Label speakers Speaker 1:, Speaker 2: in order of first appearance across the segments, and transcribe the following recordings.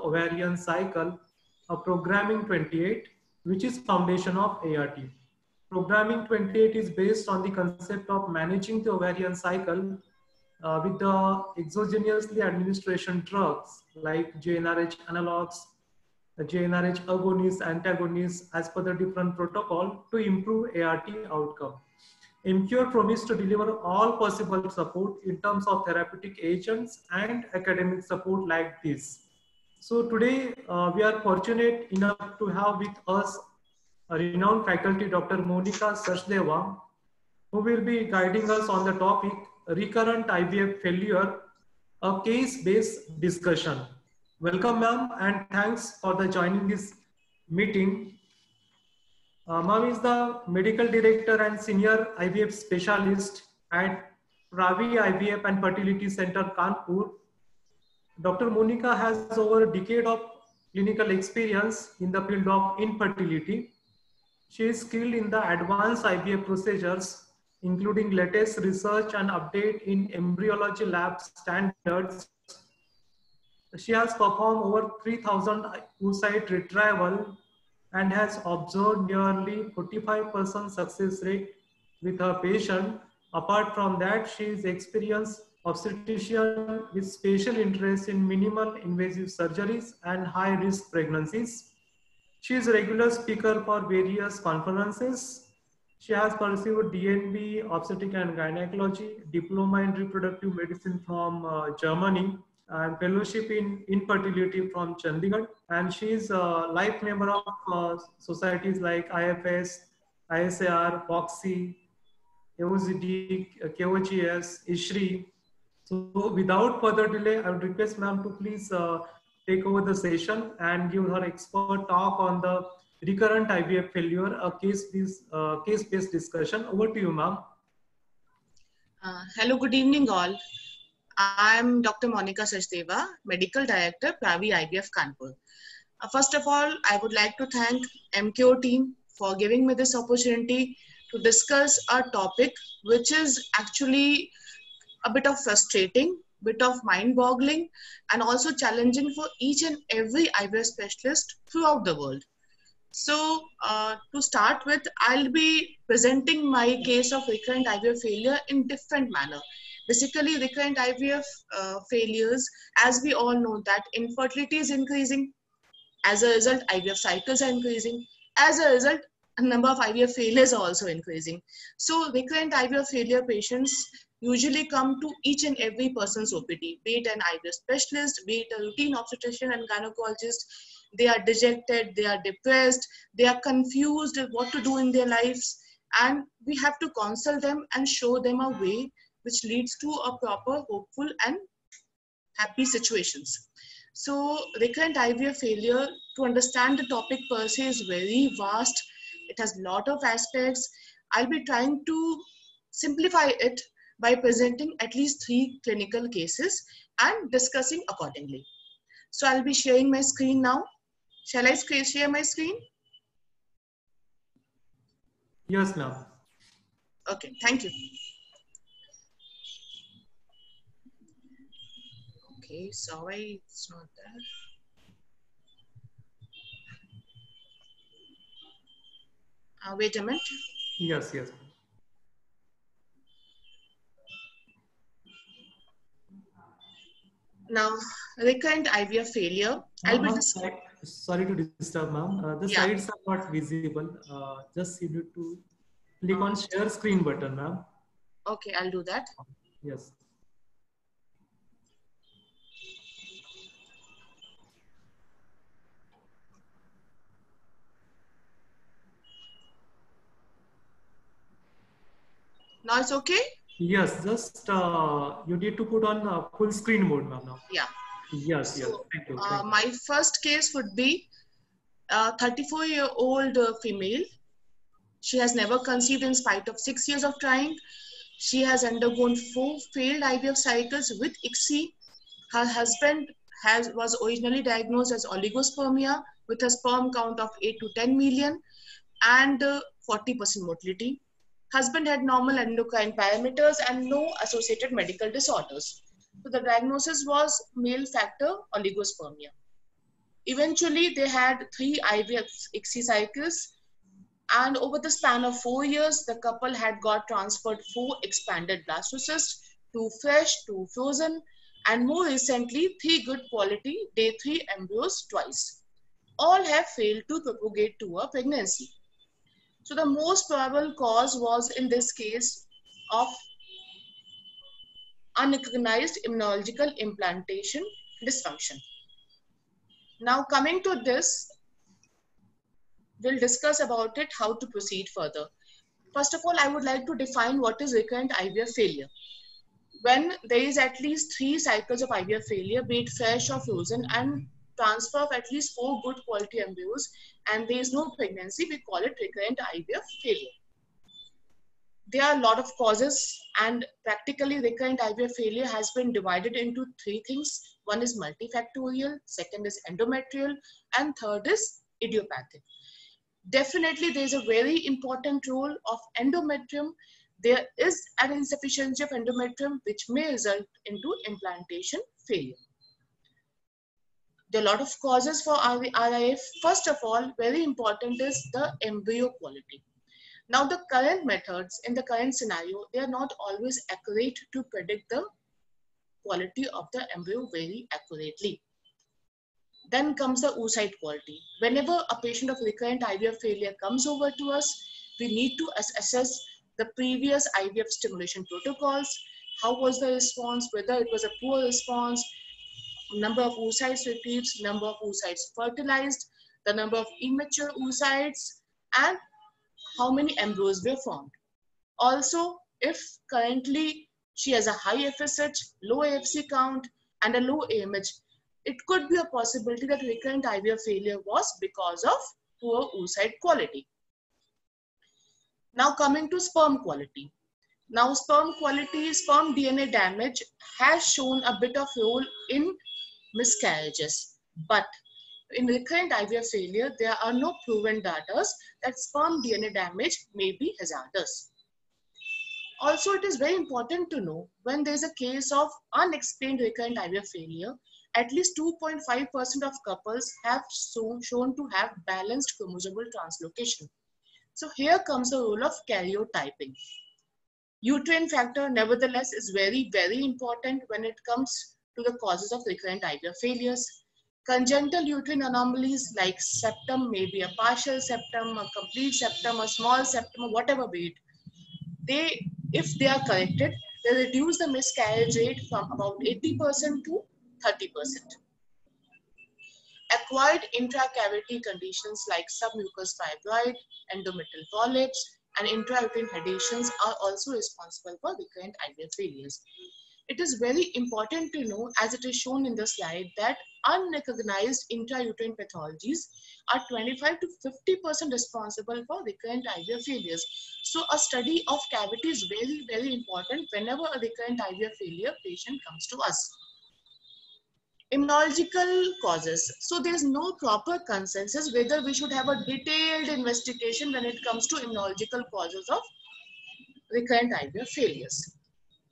Speaker 1: ovarian cycle, a programming 28, which is foundation of ART. Programming 28 is based on the concept of managing the ovarian cycle with the exogenously administration drugs like GnRH analogs, GnRH agonists, antagonists as per the different protocol to improve ART outcome. MQR promised to deliver all possible support in terms of therapeutic agents and academic support like this. So today we are fortunate enough to have with us a renowned faculty, Dr. Monika Sachdeva, who will be guiding us on the topic recurrent IVF failure, a case-based discussion. Welcome, ma'am, and thanks for the joining this meeting. Ma'am is the medical director and senior IVF specialist at Pravi IVF and Fertility Center, Kanpur. Dr. Monika has over a decade of clinical experience in the field of infertility. She is skilled in the advanced IVF procedures, including latest research and update in embryology lab standards. She has performed over 3,000 oocyte retrieval and has observed nearly 45% success rate with her patient. Apart from that, she is experienced obstetrician with special interest in minimal invasive surgeries and high risk pregnancies. She is a regular speaker for various conferences. She has pursued DNB, obstetric and gynecology, diploma in reproductive medicine from Germany, and fellowship in infertility from Chandigarh. And she is a life member of societies like IFS, ISAR, POXI, AOZD, KOGS, ISHRI. So without further delay, I would request ma'am to please take over the session and give her expert talk on the recurrent IVF failure, a case-based discussion. Over to you, ma'am.
Speaker 2: Hello, good evening all. I'm Dr. Monika Sachdeva, Medical Director, Pravi IVF Kanpur. First of all, I would like to thank MKO team for giving me this opportunity to discuss a topic which is actually a bit of frustrating, bit of mind-boggling, and also challenging for each and every IVF specialist throughout the world. So to start with, I'll be presenting my case of recurrent IVF failure in different manner. Basically, recurrent IVF failures, as we all know that infertility is increasing. As a result, IVF cycles are increasing. As a result, a number of IVF failures are also increasing. So recurrent IVF failure patients usually come to each and every person's OPD, be it an IVF specialist, be it a routine obstetrician and gynecologist. They are dejected, they are depressed, they are confused at what to do in their lives, and we have to counsel them and show them a way which leads to a proper, hopeful and happy situations. So recurrent IVF failure, to understand the topic per se, is very vast. It has a lot of aspects. I'll be trying to simplify it by presenting at least 3 clinical cases and discussing accordingly. So I'll be sharing my screen now. Shall I share my screen?
Speaker 1: Yes, ma'am.
Speaker 2: Okay, thank you. Okay, sorry, it's not there. Wait a minute.
Speaker 1: Yes, yes.
Speaker 2: Now, recurrent IVF failure.
Speaker 1: Sorry to disturb, ma'am. The slides are not visible. Just you need to click on share screen button, ma'am.
Speaker 2: Okay, I'll do that.
Speaker 1: Yes.
Speaker 2: Now it's okay?
Speaker 1: Yes, just you need to put on full screen mode, ma'am. Now.
Speaker 2: Yeah.
Speaker 1: Yes, yes. Thank you. Thank you.
Speaker 2: My first case would be a 34-year-old female. She has never conceived in spite of 6 years of trying. She has undergone 4 failed IVF cycles with ICSI. Her husband was originally diagnosed as oligospermia with a sperm count of 8 to 10 million and 40% motility. Husband had normal endocrine parameters and no associated medical disorders. So the diagnosis was male factor oligospermia. Eventually, they had 3 IVF ICSI cycles, and over the span of 4 years, the couple had got transferred 4 expanded blastocysts, 2 fresh, 2 frozen, and more recently, 3 good quality day 3 embryos twice. All have failed to propagate to a pregnancy. So the most probable cause was in this case of unrecognized immunological implantation dysfunction. Now coming to this, we'll discuss about it, how to proceed further. First of all, I would like to define what is recurrent IVF failure. When there is at least 3 cycles of IVF failure, be it fresh or frozen, and transfer of at least 4 good quality embryos, and there is no pregnancy, we call it recurrent IVF failure. There are a lot of causes, and practically recurrent IVF failure has been divided into 3 things. One is multifactorial, second is endometrial, and third is idiopathic. Definitely, there is a very important role of endometrium. There is an insufficiency of endometrium which may result into implantation failure. There are a lot of causes for RIF. First of all, very important is the embryo quality. Now, the current methods in the current scenario, they are not always accurate to predict the quality of the embryo very accurately. Then comes the oocyte quality. Whenever a patient of recurrent IVF failure comes over to us, we need to assess the previous IVF stimulation protocols. How was the response? Whether it was a poor response, number of oocytes retrieved, number of oocytes fertilized, the number of immature oocytes, and how many embryos were formed. Also, if currently she has a high FSH, low AFC count, and a low AMH, it could be a possibility that recurrent IVF failure was because of poor oocyte quality. Now coming to sperm quality. Now sperm quality, sperm DNA damage has shown a bit of role in miscarriages, but in recurrent IVF failure, there are no proven data that sperm DNA damage may be hazardous. Also, it is very important to know when there is a case of unexplained recurrent IVF failure, at least 2.5% of couples have shown to have balanced chromosomal translocation. So here comes the role of karyotyping. Uterine factor, nevertheless, is very, very important when it comes to the causes of recurrent IVF failures. Congenital uterine anomalies like septum, maybe a partial septum, a complete septum, a small septum, or whatever be it, if they are corrected, they reduce the miscarriage rate from about 80% to 30%. Acquired intracavity conditions like submucous fibroid, endometrial polyps, and intrauterine adhesions are also responsible for recurrent IVF failures. It is very important to know, as it is shown in the slide, that unrecognized intrauterine pathologies are 25 to 50% responsible for recurrent IVF failures. So a study of cavity is very, very important whenever a recurrent IVF failure patient comes to us. Immunological causes. So there's no proper consensus whether we should have a detailed investigation when it comes to immunological causes of recurrent IVF failures.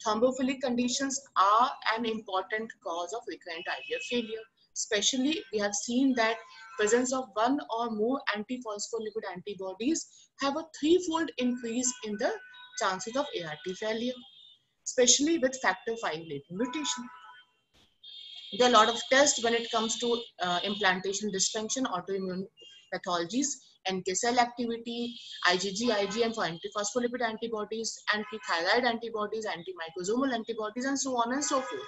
Speaker 2: Thrombophilic conditions are an important cause of recurrent IVF failure. Especially, we have seen that presence of one or more anti-phospholipid antibodies have a 3-fold increase in the chances of ART failure, especially with factor V latent mutation. There are a lot of tests when it comes to implantation dysfunction, autoimmune pathologies, NK cell activity, IgG, IgM for antiphospholipid antibodies, anti-thyroid antibodies, antimicrosomal antibodies, and so on and so forth.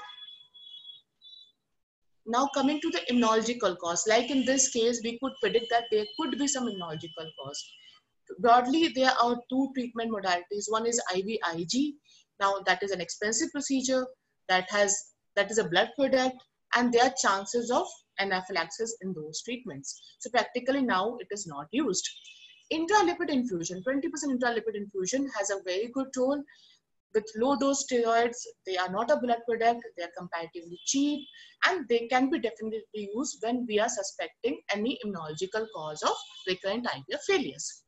Speaker 2: Now coming to the immunological cause, like in this case, we could predict that there could be some immunological cause. Broadly, there are 2 treatment modalities. One is IVIG. Now that is an expensive procedure that is a blood product, and there are chances of anaphylaxis in those treatments. So practically now it is not used. Intralipid infusion, 20% intralipid infusion has a very good role. With low dose steroids, they are not a blood product, they are comparatively cheap, and they can be definitely used when we are suspecting any immunological cause of recurrent IVF failures.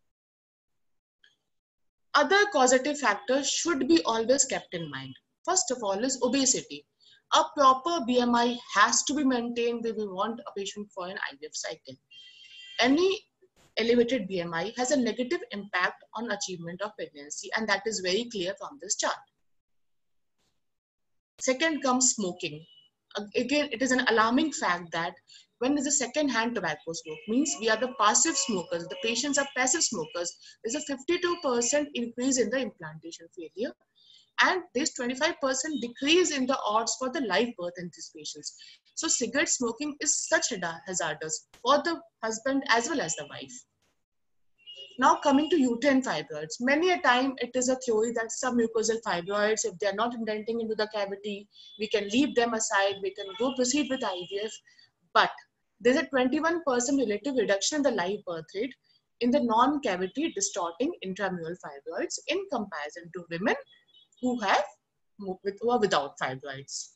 Speaker 2: Other causative factors should be always kept in mind. First of all is obesity. A proper BMI has to be maintained when we want a patient for an IVF cycle. Any elevated BMI has a negative impact on achievement of pregnancy, and that is very clear from this chart. Second comes smoking. Again, it is an alarming fact that when there's a second-hand tobacco smoke, means we are the passive smokers, the patients are passive smokers, there's a 52% increase in the implantation failure, and there's 25% decrease in the odds for the live birth in these patients. So cigarette smoking is such hazardous for the husband as well as the wife. Now coming to uterine fibroids, many a time it is a theory that submucosal fibroids, if they are not indenting into the cavity, we can leave them aside, we can go proceed with IVF. But there's a 21% relative reduction in the live birth rate in the non-cavity distorting intramural fibroids in comparison to women who are without fibroids.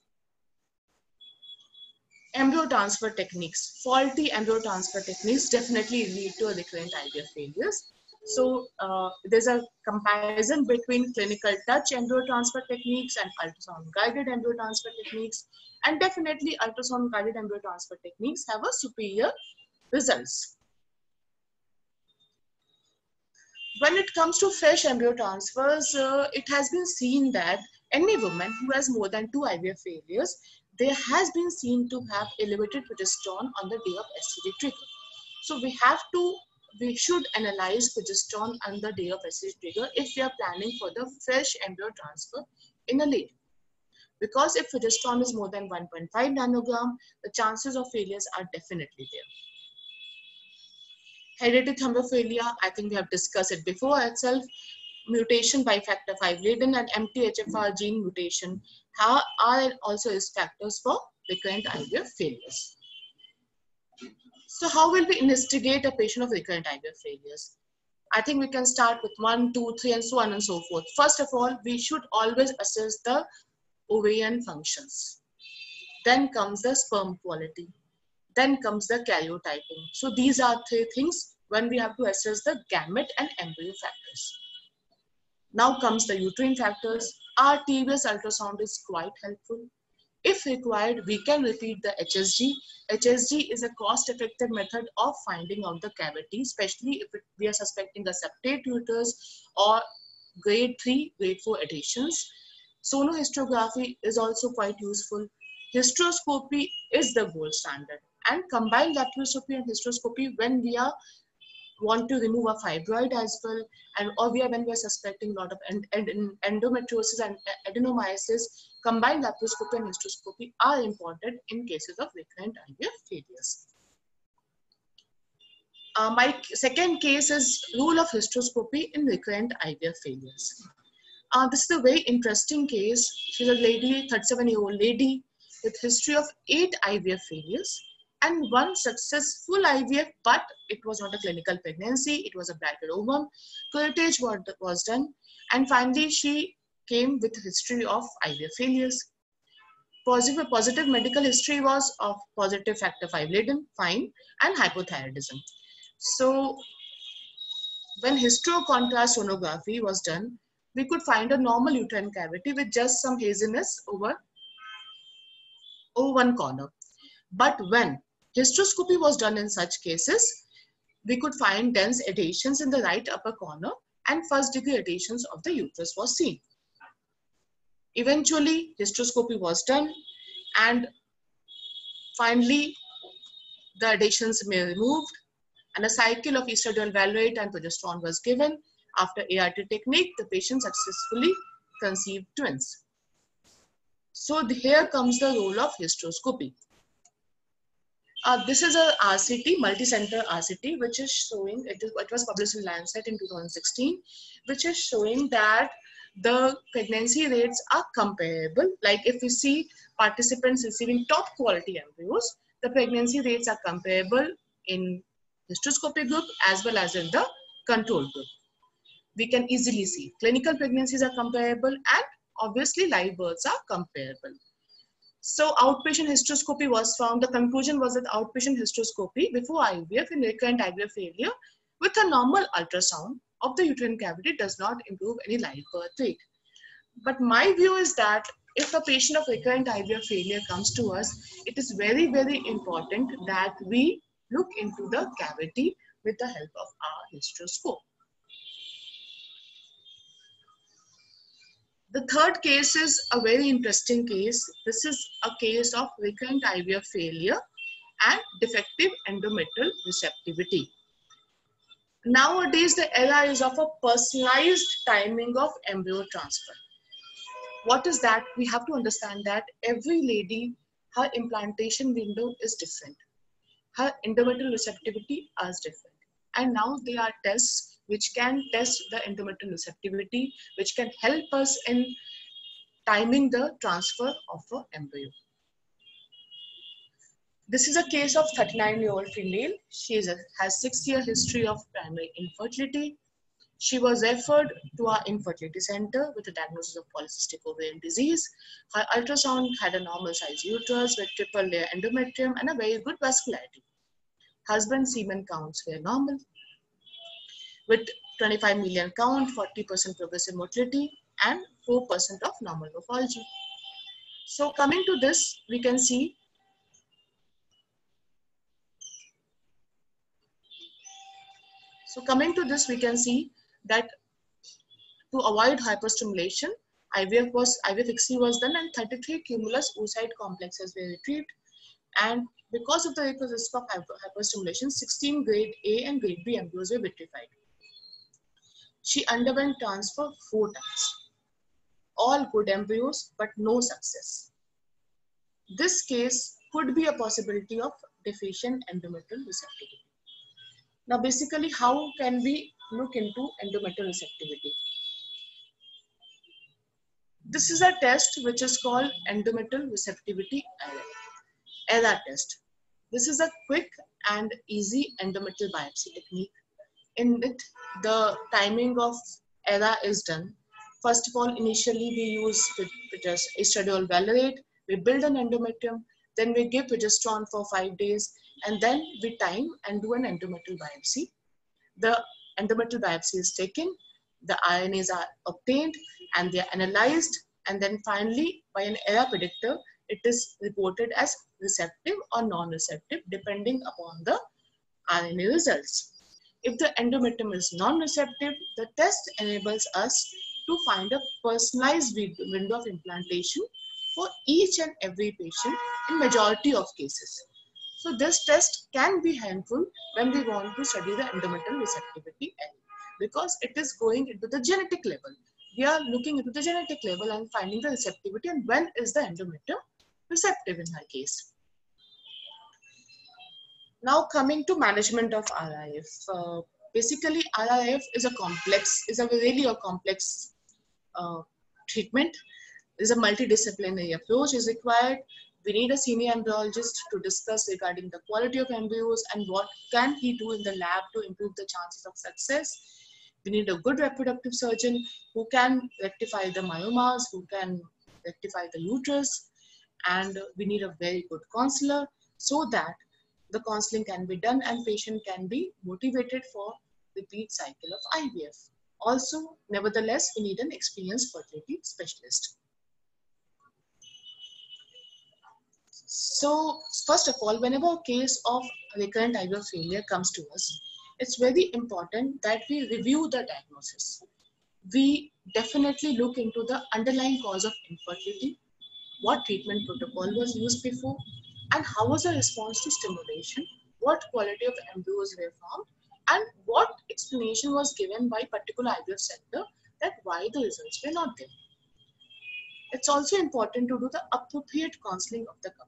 Speaker 2: Embryo transfer techniques. Faulty embryo transfer techniques definitely lead to recurrent IVF failures. So there's a comparison between clinical touch embryo transfer techniques and ultrasound guided embryo transfer techniques. And definitely ultrasound guided embryo transfer techniques have a superior results. When it comes to fresh embryo transfers, it has been seen that any woman who has more than 2 IVF failures, there has been seen to have elevated progesterone on the day of STD trigger. So we should analyze progesterone on the day of STD trigger if we are planning for the fresh embryo transfer in a lady. Because if progesterone is more than 1.5 nanogram, the chances of failures are definitely there. Hereditary thrombophilia, I think we have discussed it before itself. Mutation by factor V laden and MTHFR gene mutation are also risk factors for recurrent IVF failures. So how will we investigate a patient of recurrent IVF failures? I think we can start with 1, 2, 3 and so on and so forth. First of all, we should always assess the ovarian functions. Then comes the sperm quality. Then comes the karyotyping. So these are 3 things when we have to assess the gamete and embryo factors. Now comes the uterine factors. Our TBS ultrasound is quite helpful. If required, we can repeat the HSG. HSG is a cost-effective method of finding out the cavity, especially if we are suspecting a septate uterus or grade 3, grade 4 adhesions. Sonohystrography is also quite useful. Hysteroscopy is the gold standard. And combined laparoscopy and hysteroscopy when we want to remove a fibroid as well, and or when we are suspecting a lot of endometriosis and adenomyosis, combined laparoscopy and hysteroscopy are important in cases of recurrent IVF failures. My second case is role of hysteroscopy in recurrent IVF failures. This is a very interesting case. She's a lady, 37-year-old lady with history of 8 IVF failures and 1 successful IVF, but it was not a clinical pregnancy. It was a bladder ovum. Curettage was done. And finally, she came with a history of IVF failures. Positive medical history was of positive factor V laden, fine, and hypothyroidism. So when hysterocontrast sonography was done, we could find a normal uterine cavity with just some haziness over one corner. But when hysteroscopy was done in such cases, we could find dense adhesions in the right upper corner and first-degree adhesions of the uterus was seen. Eventually, hysteroscopy was done and finally the adhesions were removed and a cycle of estradiol valproate and progesterone was given. After ART technique, the patient successfully conceived twins. So here comes the role of hysteroscopy. This is a RCT, multi-center RCT, which is showing, it was published in Lancet in 2016, which is showing that the pregnancy rates are comparable. Like if we see participants receiving top quality embryos, the pregnancy rates are comparable in hysteroscopy group as well as in the control group. We can easily see clinical pregnancies are comparable and obviously live births are comparable. So outpatient hysteroscopy was found. The conclusion was that outpatient hysteroscopy before IVF in recurrent IVF failure with a normal ultrasound of the uterine cavity does not improve any live birth rate. But my view is that if a patient of recurrent IVF failure comes to us, it is very, very important that we look into the cavity with the help of our hysteroscope. The third case is a very interesting case. This is a case of recurrent IVF failure and defective endometrial receptivity. Nowadays, the era is of a personalized timing of embryo transfer. What is that? We have to understand that every lady, her implantation window is different. Her endometrial receptivity is different. And now there are tests which can test the endometrial receptivity, which can help us in timing the transfer of an embryo. This is a case of 39-year-old female. She has 6-year history of primary infertility. She was referred to our infertility center with a diagnosis of polycystic ovarian disease. Her ultrasound had a normal size uterus with triple layer endometrium and a very good vascularity. Husband's semen counts were normal with 25 million count, 40% progressive motility and 4% of normal morphology. So coming to this, we can see that to avoid hyperstimulation, IVF-IC was done and 33 cumulus oocyte complexes were retrieved. And because of the risk of hyperstimulation, 16 grade A and grade B embryos were vitrified. She underwent transfer 4 times. All good embryos, but no success. This case could be a possibility of deficient endometrial receptivity. Now, basically, how can we look into endometrial receptivity? This is a test which is called endometrial receptivity ERA test. This is a quick and easy endometrial biopsy technique. In it, the timing of ERA is done. First of all, initially we use estradiol valerate. We build an endometrium, then we give progesterone for 5 days, and then we time and do an endometrial biopsy. The endometrial biopsy is taken, the RNAs are obtained, and they are analyzed, and then finally, by an ERA predictor, it is reported as receptive or non-receptive, depending upon the RNA results. If the endometrium is non-receptive, the test enables us to find a personalized window of implantation for each and every patient in majority of cases. So this test can be helpful when we want to study the endometrial receptivity because it is going into the genetic level. We are looking into the genetic level and finding the receptivity and when is the endometrium receptive in her case. Now coming to management of RIF. Basically RIF is a really complex treatment. There's a multidisciplinary approach is required. We need a senior embryologist to discuss regarding the quality of embryos and what can he do in the lab to improve the chances of success. We need a good reproductive surgeon who can rectify the myomas, who can rectify the uterus, and we need a very good counselor so that the counseling can be done and patient can be motivated for repeat cycle of IVF. Also, nevertheless, we need an experienced fertility specialist. So, first of all, whenever a case of recurrent IVF failure comes to us, it's very important that we review the diagnosis. We definitely look into the underlying cause of infertility, what treatment protocol was used before, and how was the response to stimulation, what quality of embryos were found, and what explanation was given by particular IVF center that why the results were not there. It's also important to do the appropriate counseling of the couple.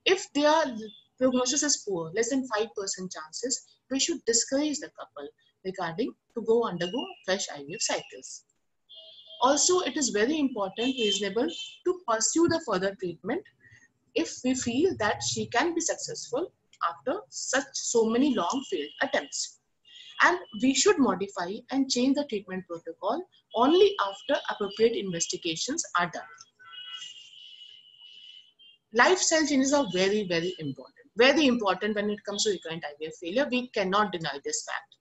Speaker 2: If their prognosis is poor, less than 5% chances, we should discourage the couple regarding to undergo fresh IVF cycles. Also, it is very important, reasonable to pursue the further treatment if we feel that she can be successful after so many long failed attempts. And we should modify and change the treatment protocol only after appropriate investigations are done. Lifestyle changes are very, very important. Very important when it comes to recurrent IVF failure. We cannot deny this fact.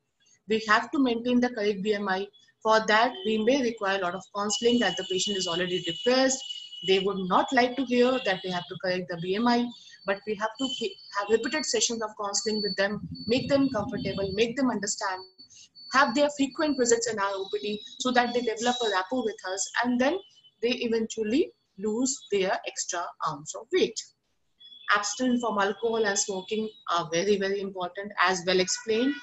Speaker 2: We have to maintain the correct BMI. For that, we may require a lot of counseling that the patient is already depressed. They would not like to hear that they have to correct the BMI, but we have to have repeated sessions of counseling with them, make them comfortable, make them understand, have their frequent visits in our OPD so that they develop a rapport with us, and then they eventually lose their extra ounce of weight. Abstinence from alcohol and smoking are very, very important, as well explained.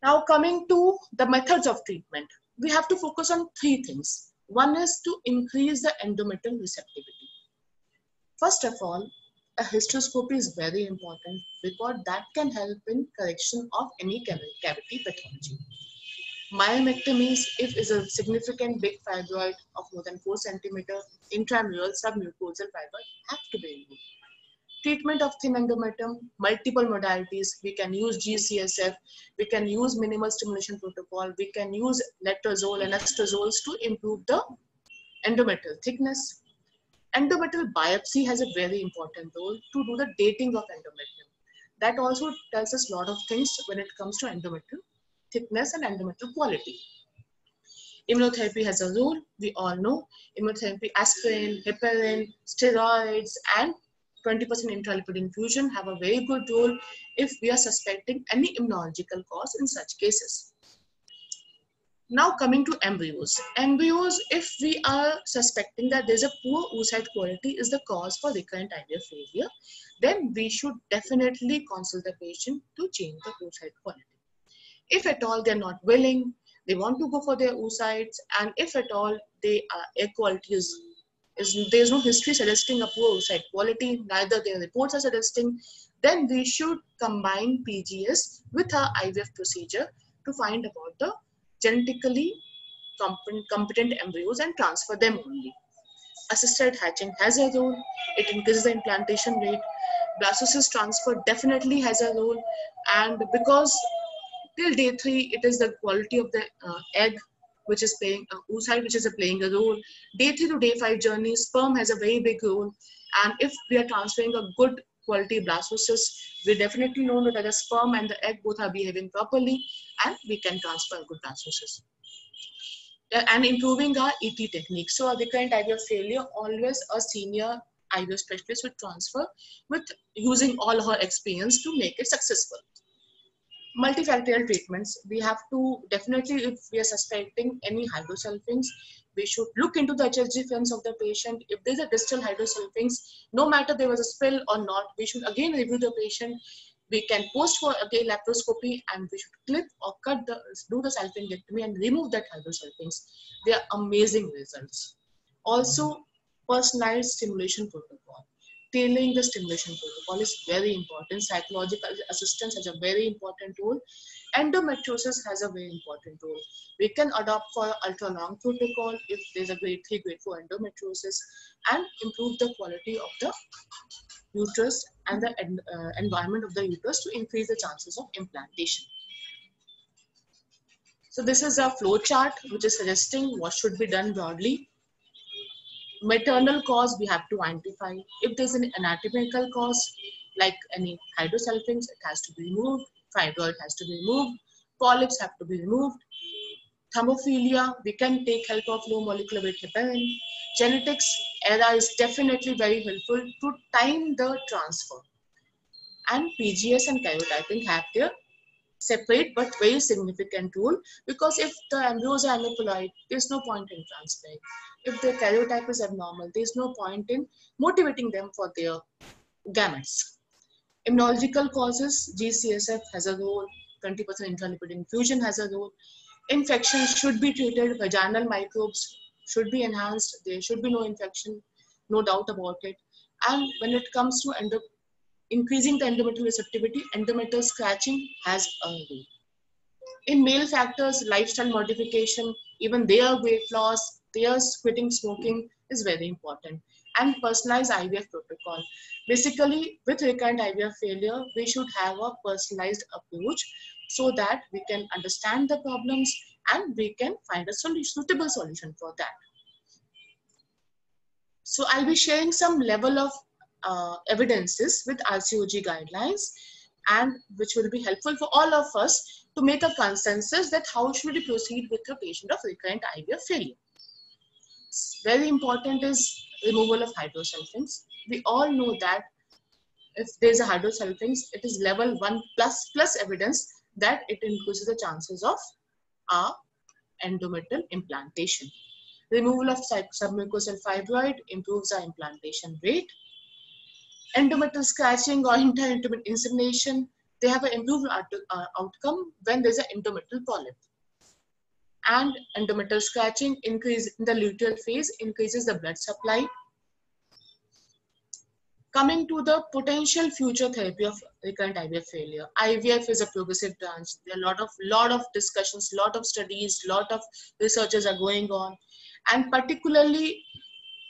Speaker 2: Now coming to the methods of treatment, we have to focus on three things. One is to increase the endometrial receptivity. First of all, a hysteroscopy is very important because that can help in correction of any cavity pathology. Myomectomies, if is a significant big fibroid of more than 4 centimeter, intramural submucosal fibroid have to be removed. Treatment of thin endometrium, multiple modalities. We can use GCSF, we can use minimal stimulation protocol, we can use letrozole and estrozoles to improve the endometrial thickness. Endometrial biopsy has a very important role to do the dating of endometrium. That also tells us a lot of things when it comes to endometrial thickness and endometrial quality. Immunotherapy has a role, we all know. Immunotherapy, aspirin, heparin, steroids, and 20% intralipid infusion have a very good role if we are suspecting any immunological cause in such cases. Now coming to embryos. Embryos, if we are suspecting that there's a poor oocyte quality is the cause for recurrent IVF failure, then we should definitely consult the patient to change the oocyte quality. If at all they're not willing, they want to go for their oocytes, and if at all their egg quality there's no history suggesting a poor oocyte quality, neither their reports are suggesting, then we should combine PGS with our IVF procedure to find about the genetically competent embryos and transfer them only. Assisted hatching has a role, it increases the implantation rate. Blastocyst transfer definitely has a role, and because till day 3 it is the quality of the egg which is playing oocyte which is playing a role. Day 3 to day 5 journey, sperm has a very big role, and if we are transferring a good quality blastocyst, we definitely know that the sperm and the egg both are behaving properly, and we can transfer a good blastocyst. And improving our ET technique. So a recurrent IVF failure, always a senior IVF specialist would transfer with using all her experience to make it successful. Multifactorial treatments, we have to definitely, if we are suspecting any hydrosulfings, we should look into the HSG films of the patient. If there's a distal hydrosulfings, no matter there was a spill or not, we should again review the patient. We can post for again laparoscopy, and we should clip or do the salpingectomy and remove that hydrosulfings. They are amazing results. Also, personalized stimulation protocol. Tailoring the stimulation protocol is very important. Psychological assistance has a very important role. Endometriosis has a very important role. We can adopt for ultra long protocol if there's a grade 3, grade 4 endometriosis, and improve the quality of the uterus and the environment of the uterus to increase the chances of implantation. So this is a flow chart which is suggesting what should be done broadly. Maternal cause we have to identify. If there's an anatomical cause like any hydrosulfings, it has to be removed. Fibroid has to be removed. Polyps have to be removed. Thermophilia, we can take help of low molecular weight heparin. Genetics era is definitely very helpful to time the transfer. And PGS and karyotyping have their separate but very significant role, because if the embryos are aneuploid, there's no point in transferring. If the karyotype is abnormal, there's no point in motivating them for their gametes. Immunological causes, GCSF has a role, 20% intralipid infusion has a role. Infections should be treated, vaginal microbes should be enhanced, there should be no infection, no doubt about it. And when it comes to increasing the endometrial receptivity, endometrial scratching has a role. In male factors, lifestyle modification, even their weight loss, their quitting smoking is very important. And personalized IVF protocol. Basically, with recurrent IVF failure, we should have a personalized approach so that we can understand the problems and we can find a suitable solution for that. So I'll be sharing some level of evidences with RCOG guidelines, and which will be helpful for all of us to make a consensus that how should we proceed with a patient of recurrent IVF failure. very important is removal of hydrosulfins. We all know that if there's a hydrosulfins, it is level 1 plus evidence that it increases the chances of endometrial implantation. Removal of submucosal fibroid improves our implantation rate. Endometrial scratching or inter-intimate insemination, they have an improved outcome when there's an endometrial polyp. And endometrial scratching increase in the luteal phase increases the blood supply. Coming to the potential future therapy of recurrent IVF failure, IVF is a progressive branch. There are lot of discussions, lot of studies, lot of researches are going on, and particularly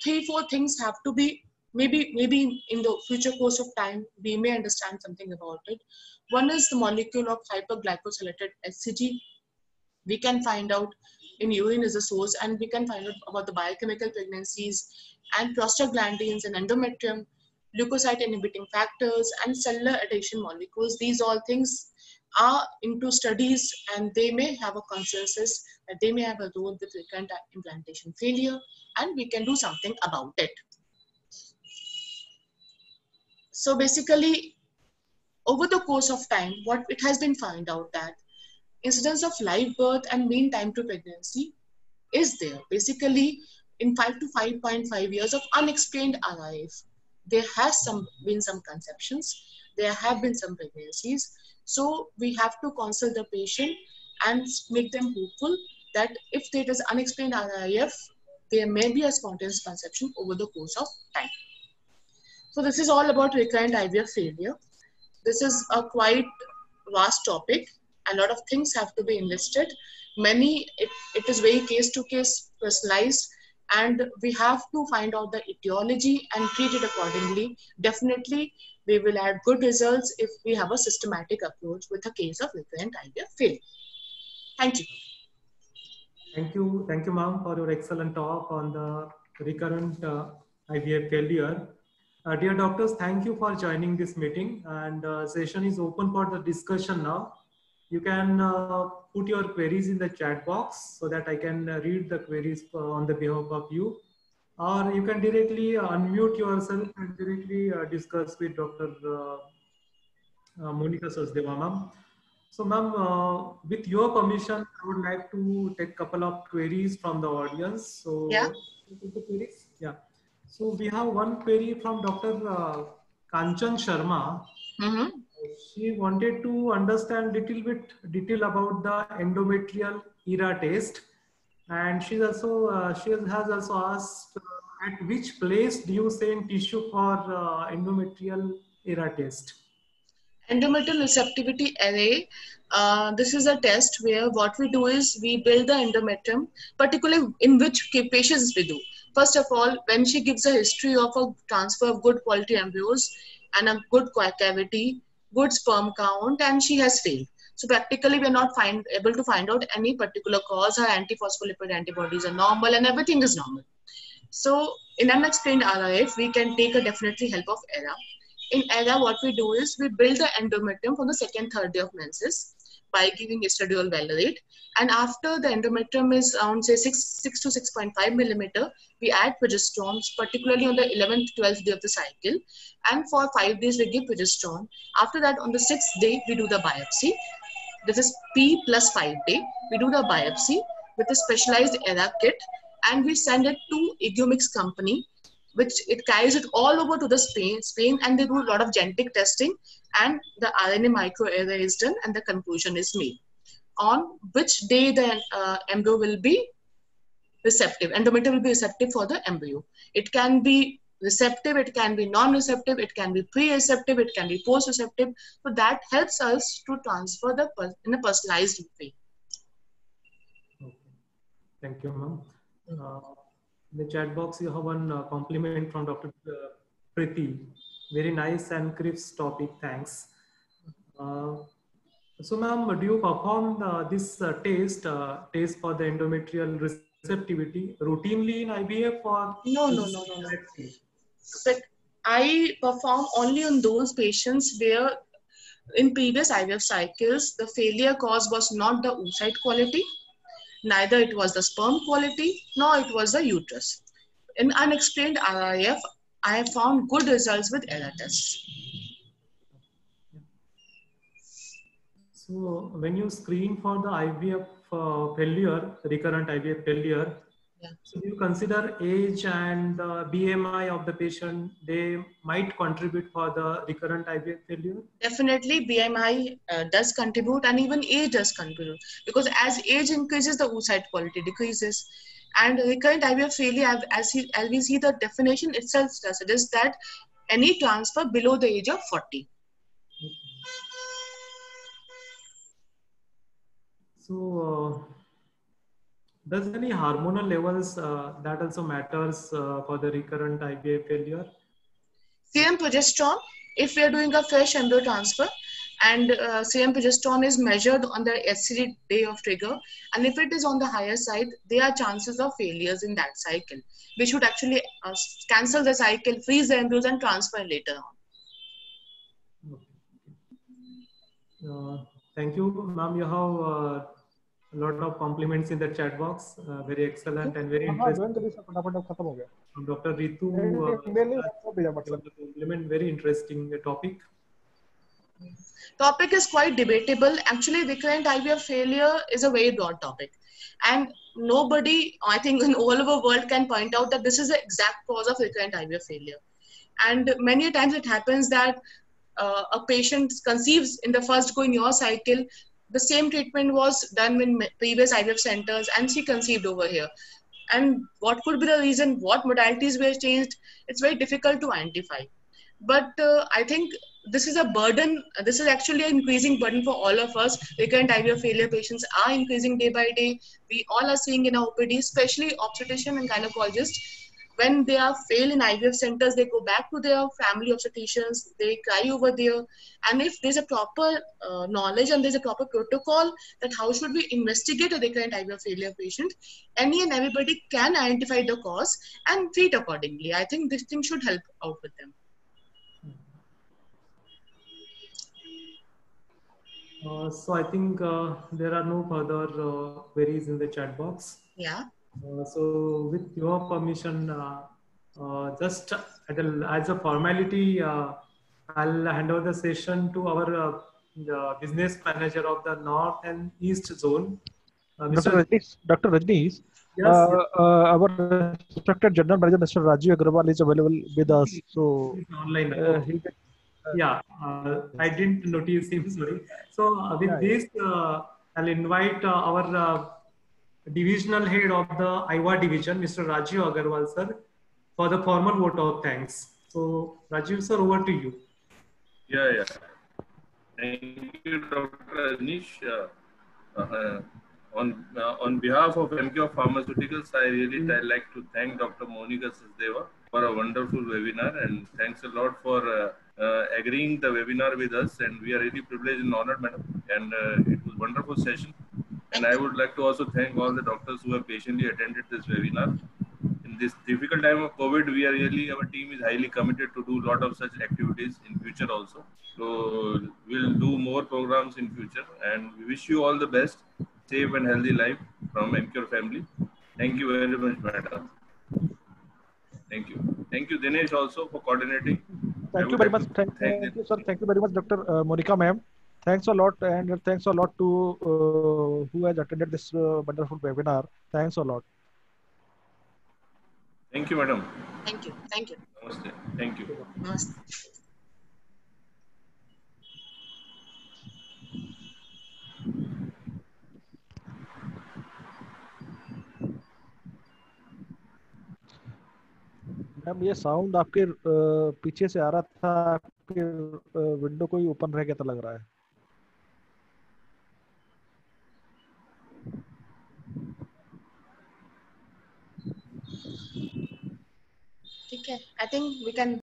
Speaker 2: 3-4 things have to be maybe in the future course of time we may understand something about it. One is the molecule of hyperglycosylated HCG. We can find out in urine is a source, and we can find out about the biochemical pregnancies and prostaglandins and endometrium, leukocyte inhibiting factors and cellular adhesion molecules. These all things are into studies, and they may have a consensus that they may have a role with recurrent implantation failure, and we can do something about it. So basically, over the course of time, what it has been found out that incidence of live birth and mean time to pregnancy is there. Basically, in 5 to 5.5 years of unexplained RIF, there has been some conceptions, there have been some pregnancies. So we have to consult the patient and make them hopeful that if there is unexplained RIF, there may be a spontaneous conception over the course of time. So this is all about recurrent IVF failure. This is a quite vast topic. A lot of things have to be enlisted. It is very case to case personalized, and we have to find out the etiology and treat it accordingly. Definitely, we will have good results if we have a systematic approach with a case of recurrent IVF failure. Thank you.
Speaker 1: Thank you, ma'am, for your excellent talk on the recurrent IVF failure. Dear doctors, thank you for joining this meeting, and session is open for the discussion now. You can put your queries in the chat box so that I can read the queries on the behalf of you, or you can directly unmute yourself and directly discuss with Dr. Monica Sachdeva, ma'am. So ma'am, with your permission, I would like to take a couple of queries from the audience. So
Speaker 2: yeah.
Speaker 1: Yeah. So we have one query from Dr. Kanchan Sharma.
Speaker 2: Mm-hmm.
Speaker 1: She wanted to understand little bit detail about the endometrial ERA test, and she has also asked at which place do you send tissue for endometrial ERA test?
Speaker 2: Endometrial receptivity array. This is a test where what we do is we build the endometrium, particularly in which patients we do. First of all, when she gives a history of a transfer of good quality embryos and a good cavity, good sperm count, and she has failed. So practically we are not able to find out any particular cause. Her antiphospholipid antibodies are normal and everything is normal. So in unexplained RIF, we can take a definitely help of ERA. In ERA, what we do is we build the endometrium from the 2nd, 3rd day of menses by giving estradiol valerate. And after the endometrium is around say 6 to 6.5 millimeter, we add progesterone, particularly on the 11th, 12th day of the cycle. And for 5 days, we give progesterone. After that, on the 6th day, we do the biopsy. This is P plus 5 day. We do the biopsy with a specialized ERA kit, and we send it to Egiomix company, which it carries it all over to the Spain, and they do a lot of genetic testing, and the RNA microarray is done, and the conclusion is made on which day the embryo will be receptive. Endometrium will be receptive for the embryo. It can be receptive, it can be non-receptive, it can be pre-receptive, it can be post-receptive. So that helps us to transfer in a personalized way.
Speaker 1: Okay. Thank you, ma'am. In the chat box, you have one compliment from Dr. Priti. Very nice and crisp topic. Thanks. So, ma'am, do you perform this test for the endometrial receptivity routinely in IVF or?
Speaker 2: No. But I perform only on those patients where in previous IVF cycles, the failure cause was not the oocyte quality, Neither it was the sperm quality, nor it was the uterus. In unexplained RIF, I have found good results with ELA tests.
Speaker 1: So when you screen for the IVF failure, recurrent IVF failure,
Speaker 2: Yeah.
Speaker 1: so you consider age and BMI of the patient, they might contribute for the recurrent IVF failure?
Speaker 2: Definitely, BMI does contribute, and even age does contribute, because as age increases, the oocyte quality decreases. And recurrent IVF failure, as we see, the definition itself suggests that any transfer below the age of 40.
Speaker 1: So does any hormonal levels that also matters for the recurrent IVF failure?
Speaker 2: Serum progesterone, if we are doing a fresh embryo transfer, and serum progesterone is measured on the HCG day of trigger, and if it is on the higher side, there are chances of failures in that cycle. We should actually cancel the cycle, freeze the embryos, and transfer later on.
Speaker 1: Thank you, ma'am. You have a lot of compliments in the chat box. Very excellent and very interesting. Dr. Ritu, compliment, very interesting topic.
Speaker 2: Topic is quite debatable. Actually, recurrent IVF failure is a very broad topic, and nobody, I think, in all over the world can point out that this is the exact cause of recurrent IVF failure. And many times it happens that a patient conceives in the first go in your cycle. The same treatment was done in previous IVF centers, and she conceived over here. And what could be the reason? What modalities were changed? It's very difficult to identify. But I think this is a burden. This is actually an increasing burden for all of us. Recurrent IVF failure patients are increasing day by day. We all are seeing in our OPD, especially obstetrician and gynecologists. When they are failed in IVF centers, they go back to their family obstetricians, they cry over there. And if there's a proper knowledge and there's a proper protocol that how should we investigate a recurrent IVF failure patient, any and everybody can identify the cause and treat accordingly. I think this thing should help out with them.
Speaker 1: So I think there are no further queries in the chat box.
Speaker 2: Yeah.
Speaker 1: So with your permission, just as a formality, I'll hand over the session to our business manager of the North and East Zone.
Speaker 3: Dr. Rajneesh,
Speaker 1: yes,
Speaker 3: our respected General Manager, Mr. Rajiv Agrawal, is available with us. So,
Speaker 1: online. I didn't notice him, sorry. So with this, I'll invite our divisional head of the Iowa division, Mr. Rajiv Agarwal, sir, for the formal vote of thanks. So Rajiv, sir, over to you.
Speaker 4: Yeah. Thank you, Dr. Rajneesh. On behalf of MQ Pharmaceuticals, I really like to thank Dr. Monica Sachdeva for a wonderful webinar, and thanks a lot for agreeing the webinar with us. And we are really privileged and honored, madam. And it was a wonderful session. And I would like to also thank all the doctors who have patiently attended this webinar. In this difficult time of COVID, our team is highly committed to do a lot of such activities in future also. So we'll do more programs in future, and we wish you all the best, safe and healthy life from MCure family. Thank you very much, madam. Thank you. Thank you, Dinesh, also for coordinating.
Speaker 3: Thank you very much. Thank you, sir. Thank you very much, Dr. Monica, ma'am. Thanks a lot, and thanks a lot to who has attended this wonderful webinar. Thanks a lot.
Speaker 4: Thank you, madam.
Speaker 2: Thank you. Thank you.
Speaker 4: Namaste. Thank you.
Speaker 2: Namaste.
Speaker 3: Ma'am ये sound आपके पीछे से आ रहा था, आपके window को ही open रह गया था लग रहा है.
Speaker 2: ठीक है, I think we can